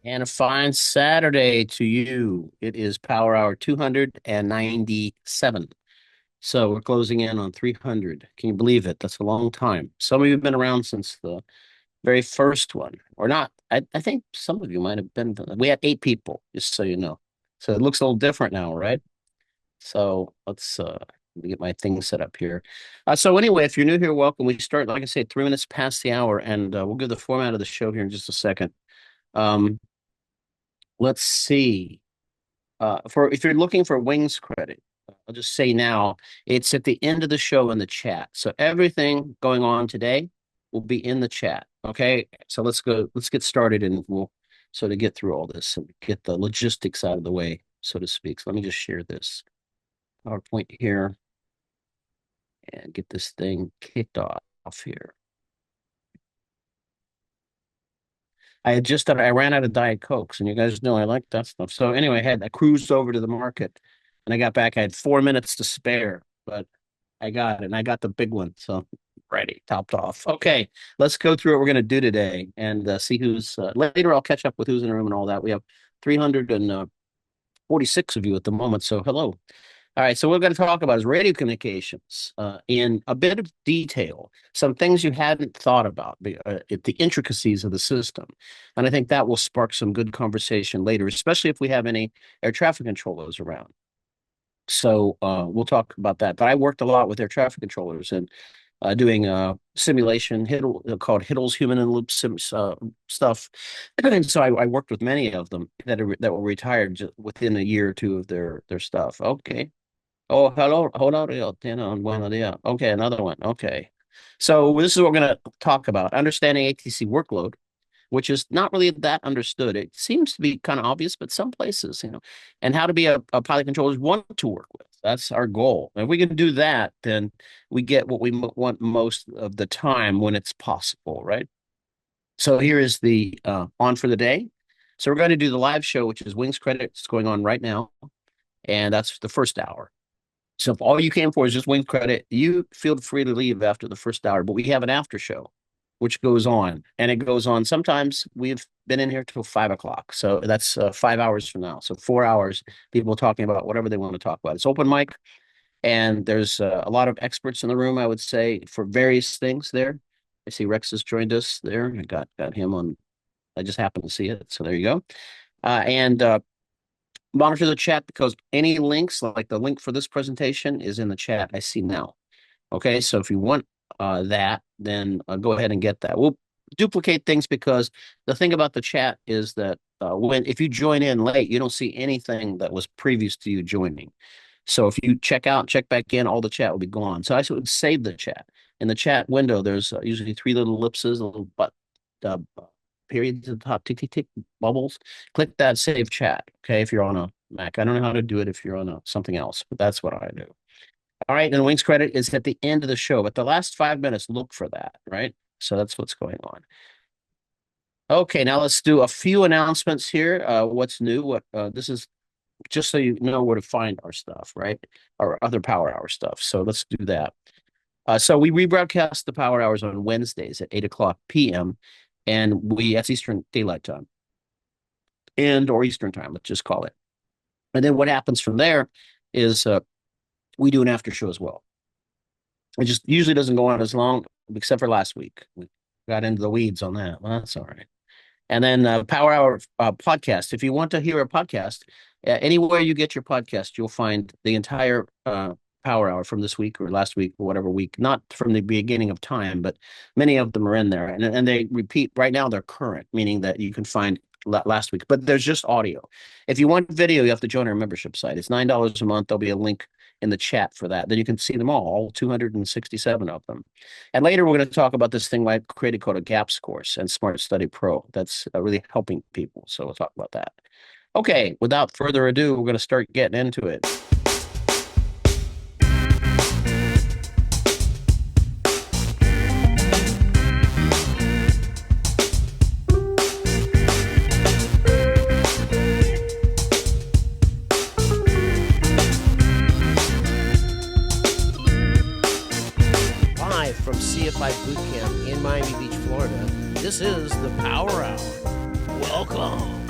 And a fine Saturday to you. It is Power Hour 297. So we're closing in on 300. Can you believe it? That's a long time. Some of you have been around since the very first one, or not. I think some of you might have been. We had 8 people, just so you know. So it looks a little different now, right? So let me get my thing set up here. So anyway, if you're new here, welcome. We start, like I say, 3 minutes past the hour, and we'll give the format of the show here in just a second. Um, let's see. For if you're looking for Wings credit, I'll just say now it's at the end of the show in the chat. So everything going on today will be in the chat. Okay. So let's go, let's get started and we'll sort of get through all this and get the logistics out of the way, so to speak. So let me just share this PowerPoint here and get this thing kicked off here. I ran out of Diet Cokes, and you guys know I like that stuff. So anyway, I cruised over to the market, and I got back. I had 4 minutes to spare, but I got it, and I got the big one. So ready, topped off. Okay, let's go through what we're going to do today and see who's later. I'll catch up with who's in the room and all that. We have 346 of you at the moment. So hello. All right, so what we're going to talk about is radio communications in a bit of detail, some things you hadn't thought about, the intricacies of the system. And I think that will spark some good conversation later, especially if we have any air traffic controllers around. So we'll talk about that. But I worked a lot with air traffic controllers and doing simulation called Hiddle's human in loop stuff. And so I worked with many of them that were retired within a year or two of their stuff. Okay. Oh, hello. Hold on. Buenos dias. Okay, another one. Okay. So this is what we're going to talk about. Understanding ATC workload, which is not really that understood. It seems to be kind of obvious, but some places, and how to be a pilot controller want to work with. That's our goal. If we can do that, then we get what we want most of the time when it's possible, right? So here is the on for the day. So we're going to do the live show, which is Wings Credits going on right now. And that's the first hour. So if all you came for is just Wings Credit, you feel free to leave after the first hour. But we have an after show, which goes on, and it goes on. Sometimes we've been in here till 5 o'clock, so that's 5 hours from now. So 4 hours, people talking about whatever they want to talk about. It's open mic, and there's a lot of experts in the room. I would say for various things there. I see Rex has joined us there. I got him on. I just happened to see it, so there you go. And monitor the chat because any links, like the link for this presentation, is in the chat I see now. Okay, so if you want that, then go ahead and get that. We'll duplicate things because the thing about the chat is that if you join in late, you don't see anything that was previous to you joining. So if you check out, check back in, all the chat will be gone. So I would save the chat. In the chat window, there's usually 3 little ellipses, a little periods at the top, tick, tick, tick, bubbles. Click that save chat, okay, if you're on a Mac. I don't know how to do it if you're on something else, but that's what I do. All right, and Wings Credit is at the end of the show, but the last 5 minutes, look for that, right? So that's what's going on. Okay, now let's do a few announcements here. What's new? This is just so you know where to find our stuff, right? Our other Power Hour stuff. So let's do that. So we rebroadcast the Power Hours on Wednesdays at 8 o'clock p.m. And that's Eastern Daylight Time or Eastern Time, let's just call it. And then what happens from there is we do an after show as well. It just usually doesn't go on as long, except for last week. We got into the weeds on that. Well, that's all right. And then Power Hour podcast. If you want to hear a podcast, anywhere you get your podcast, you'll find the entire Power Hour from this week or last week or whatever week, not from the beginning of time, but many of them are in there. And they repeat right now, they're current, meaning that you can find last week, but there's just audio. If you want video, you have to join our membership site. It's $9 a month. There'll be a link in the chat for that. Then you can see them all 267 of them. And later we're going to talk about this thing I created called a GAPS course and Smart Study Pro. That's really helping people. So we'll talk about that. Okay, without further ado, we're going to start getting into it. From CFI Boot Camp in Miami Beach, Florida, this is the Power Hour. Welcome.